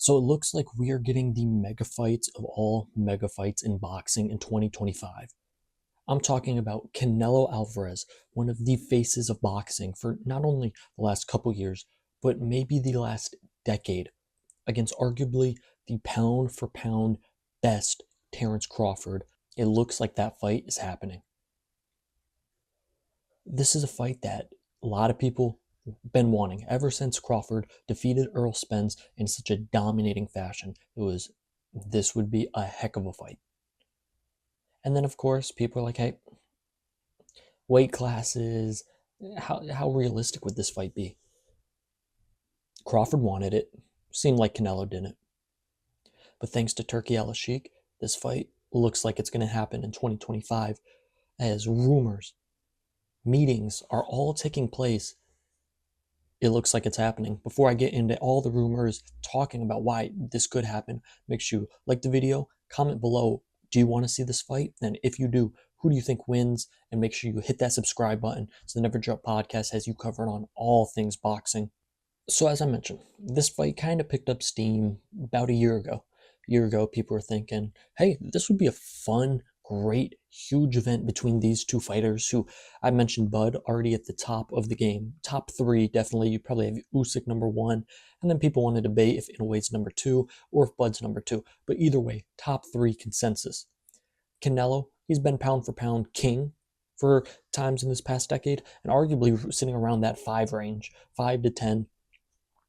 So it looks like we are getting the mega fights of all mega fights in boxing in 2025. I'm talking about Canelo Alvarez, one of the faces of boxing for not only the last couple years, but maybe the last decade, against arguably the pound for pound best Terence Crawford. It looks like that fight is happening. This is a fight that a lot of people been wanting ever since Crawford defeated Earl Spence in such a dominating fashion. This would be a heck of a fight. And then of course people are like, hey, weight classes, how realistic would this fight be? Crawford wanted it. Seemed like Canelo didn't. But thanks to Turki Al-Sheikh, this fight looks like it's going to happen in 2025 as rumors, meetings are all taking place. It looks like it's happening. Before I get into all the rumors talking about why this could happen, make sure you like the video, comment below, do you want to see this fight? And if you do, who do you think wins? And make sure you hit that subscribe button so the Never Drop Podcast has you covered on all things boxing. So as I mentioned, this fight kind of picked up steam about a year ago. People were thinking, hey, this would be a fun, great, huge event between these two fighters who I mentioned Bud already at the top of the game. Top three, definitely. You probably have Usyk number one, and then people want to debate if Inouye's number two or if Bud's number two. But either way, top three consensus. Canelo, he's been pound for pound king for times in this past decade, and arguably sitting around that 5 range, 5 to 10.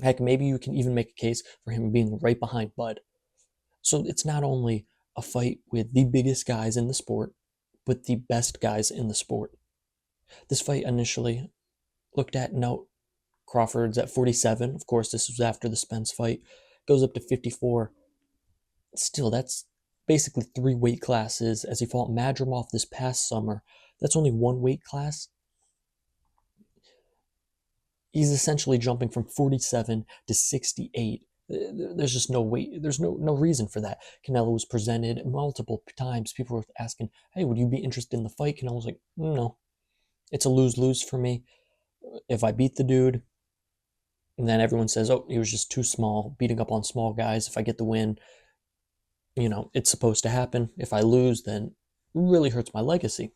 Heck, maybe you can even make a case for him being right behind Bud. So it's not only a fight with the biggest guys in the sport, but the best guys in the sport. This fight initially looked at, note, Crawford's at 47. Of course, this was after the Spence fight. Goes up to 54. Still, that's basically 3 weight classes. As he fought Madrimov this past summer, that's only 1 weight class. He's essentially jumping from 47 to 68. There's just no way. There's no reason for that. Canelo was presented multiple times. People were asking, hey, would you be interested in the fight? Canelo was like, no. It's a lose-lose for me. If I beat the dude, and then everyone says, oh, he was just too small, beating up on small guys. If I get the win, it's supposed to happen. If I lose, then it really hurts my legacy.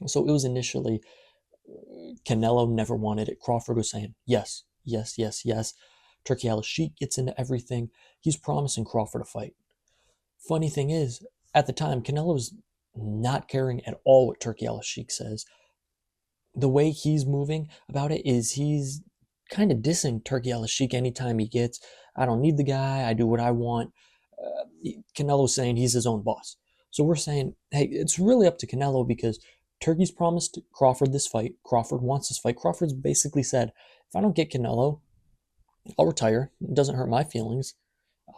So it was initially Canelo never wanted it. Crawford was saying, yes, yes, yes, yes. Turki Al-Sheikh gets into everything. He's promising Crawford a fight. Funny thing is, at the time, Canelo's not caring at all what Turki Al-Sheikh says. The way he's moving about it is he's kind of dissing Turki Al-Sheikh anytime he gets, I don't need the guy, I do what I want. Canelo's saying he's his own boss. So we're saying, hey, it's really up to Canelo because Turki's promised Crawford this fight. Crawford wants this fight. Crawford's basically said, if I don't get Canelo, I'll retire. It doesn't hurt my feelings.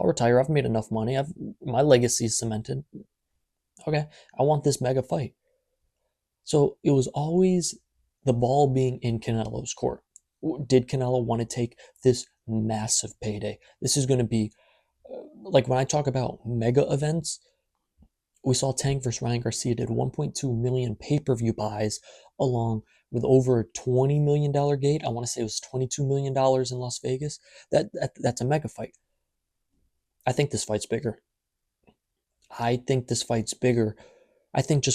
I'll retire. I've made enough money. My legacy is cemented. Okay, I want this mega fight. So it was always the ball being in Canelo's court. Did Canelo want to take this massive payday? This is going to be, like when I talk about mega events, we saw Tank versus Ryan Garcia did 1.2 million pay-per-view buys along with over a $20 million gate. I want to say it was $22 million in Las Vegas. That's a mega fight. I think this fight's bigger. I think just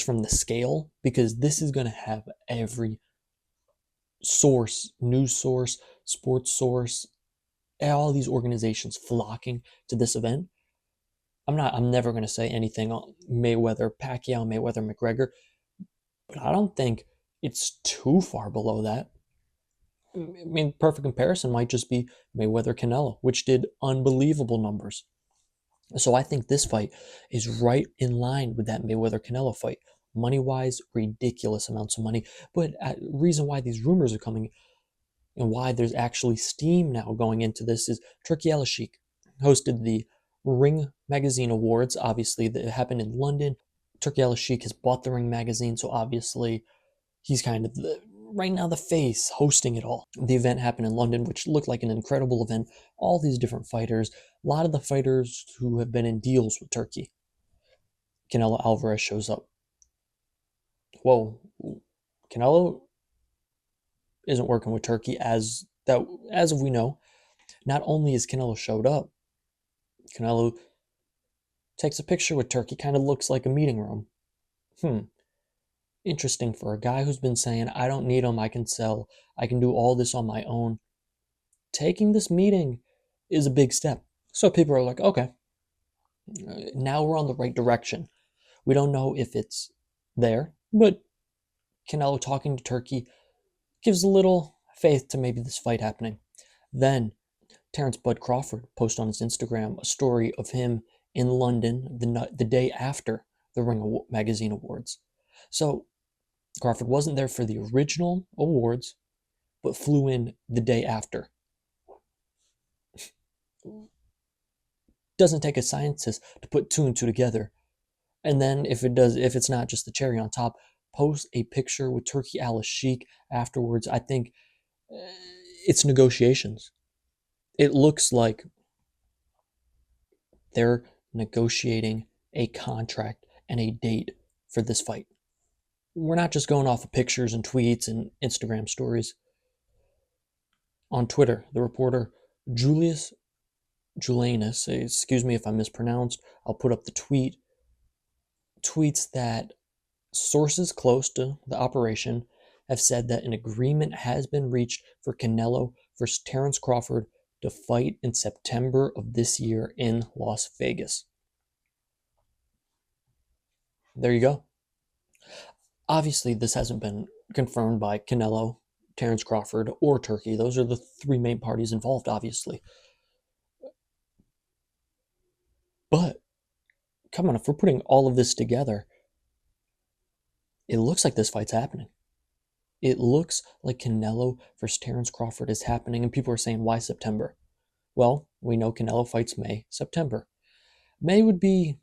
from the scale, because this is going to have every source, news source, sports source, all these organizations flocking to this event. I'm never going to say anything on Mayweather, Pacquiao, Mayweather, McGregor, but I don't think it's too far below that. I mean, perfect comparison might just be Mayweather Canelo, which did unbelievable numbers. So I think this fight is right in line with that Mayweather Canelo fight. Money-wise, ridiculous amounts of money. But the reason why these rumors are coming and why there's actually steam now going into this is Turki Al-Sheikh hosted the Ring Magazine Awards. Obviously, that happened in London. Turki Al-Sheikh has bought the Ring Magazine, so obviously he's kind of right now the face hosting it all. The event happened in London, which looked like an incredible event. All these different fighters, a lot of the fighters who have been in deals with Turki. Canelo Alvarez shows up. Whoa, Canelo isn't working with Turki as we know. Not only has Canelo showed up, Canelo takes a picture with Turkey, kind of looks like a meeting room. Interesting for a guy who's been saying, I don't need him, I can sell, I can do all this on my own. Taking this meeting is a big step. So people are like, okay, now we're on the right direction. We don't know if it's there, but Canelo talking to Turkey gives a little faith to maybe this fight happening. Then Terence Bud Crawford posted on his Instagram a story of him in London the day after the Ring Magazine Awards. So Crawford wasn't there for the original awards, but flew in the day after. Doesn't take a scientist to put two and two together. And then if it's not just the cherry on top, post a picture with Turki Al-Sheikh afterwards. I think it's negotiations. It looks like they're negotiating a contract and a date for this fight. We're not just going off of pictures and tweets and Instagram stories. On Twitter, the reporter Julius Julianus, excuse me if I mispronounced, I'll put up the tweets that sources close to the operation have said that an agreement has been reached for Canelo versus Terence Crawford to fight in September of this year in Las Vegas. There you go. Obviously, this hasn't been confirmed by Canelo, Terence Crawford, or Turkey. Those are the three main parties involved, obviously. But, come on, if we're putting all of this together, it looks like this fight's happening. It looks like Canelo versus Terence Crawford is happening, and people are saying, why September? Well, we know Canelo fights May, September. May would be,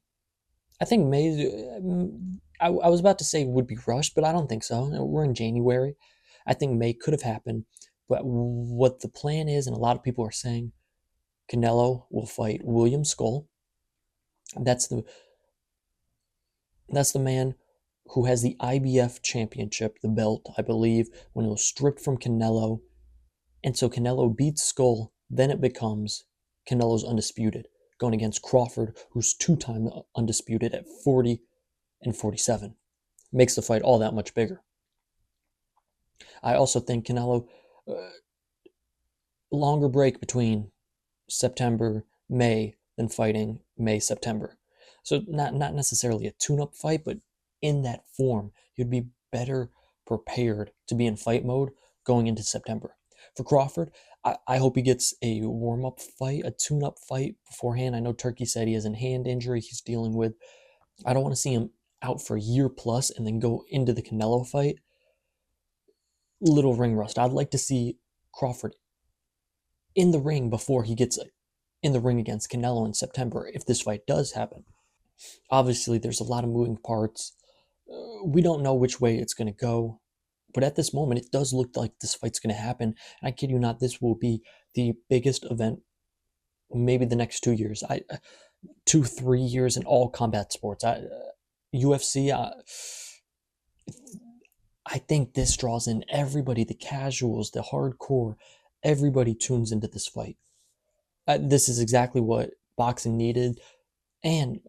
I think May, I was about to say would be rushed, but I don't think so. We're in January. I think May could have happened, but what the plan is, and a lot of people are saying, Canelo will fight William Skull. That's the man who has the IBF championship, the belt, I believe, when it was stripped from Canelo. And so Canelo beats Skull, then it becomes Canelo's undisputed, going against Crawford, who's two-time undisputed at 40 and 47. Makes the fight all that much bigger. I also think Canelo, longer break between September, May, than fighting May, September. So not necessarily a tune-up fight, but in that form, he'd be better prepared to be in fight mode going into September. For Crawford, I hope he gets a warm-up fight, a tune-up fight beforehand. I know Turkey said he has a hand injury he's dealing with. I don't want to see him out for a year plus and then go into the Canelo fight. Little ring rust. I'd like to see Crawford in the ring before he gets in the ring against Canelo in September, if this fight does happen. Obviously, there's a lot of moving parts. We don't know which way it's going to go. But at this moment, it does look like this fight's going to happen. And I kid you not, this will be the biggest event, maybe the next 2 years. 3 years in all combat sports. UFC, I think this draws in everybody, the casuals, the hardcore. Everybody tunes into this fight. This is exactly what boxing needed. And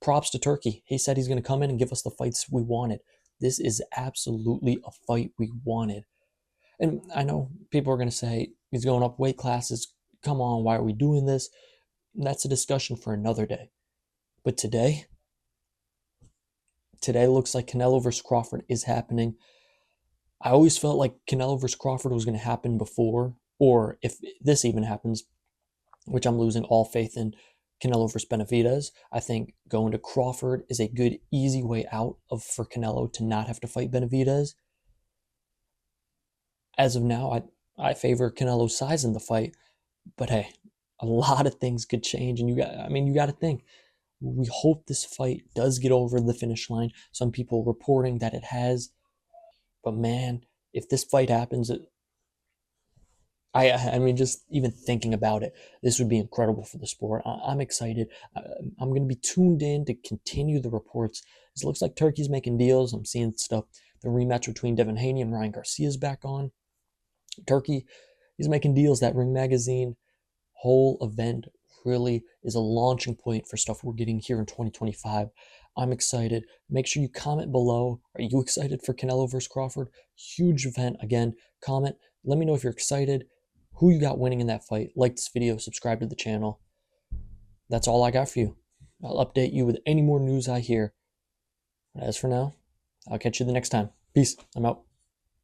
props to Turkey. He said he's going to come in and give us the fights we wanted. This is absolutely a fight we wanted. And I know people are going to say he's going up weight classes. Come on, why are we doing this? And that's a discussion for another day. But today looks like Canelo versus Crawford is happening. I always felt like Canelo versus Crawford was going to happen before, or if this even happens, which I'm losing all faith in, Canelo versus Benavidez. I think going to Crawford is a good, easy way out for Canelo to not have to fight Benavidez. As of now, I favor Canelo's size in the fight, but hey, a lot of things could change, and you got to think. We hope this fight does get over the finish line. Some people reporting that it has, but man, if this fight happens, just even thinking about it, this would be incredible for the sport. I'm excited. I'm going to be tuned in to continue the reports. It looks like Turkey's making deals. I'm seeing stuff. The rematch between Devin Haney and Ryan Garcia is back on. Turkey is making deals. That Ring Magazine whole event really is a launching point for stuff we're getting here in 2025. I'm excited. Make sure you comment below. Are you excited for Canelo versus Crawford? Huge event. Again, comment. Let me know if you're excited, who you got winning in that fight. Like this video, subscribe to the channel. That's all I got for you. I'll update you with any more news I hear. As for now, I'll catch you the next time. Peace. I'm out.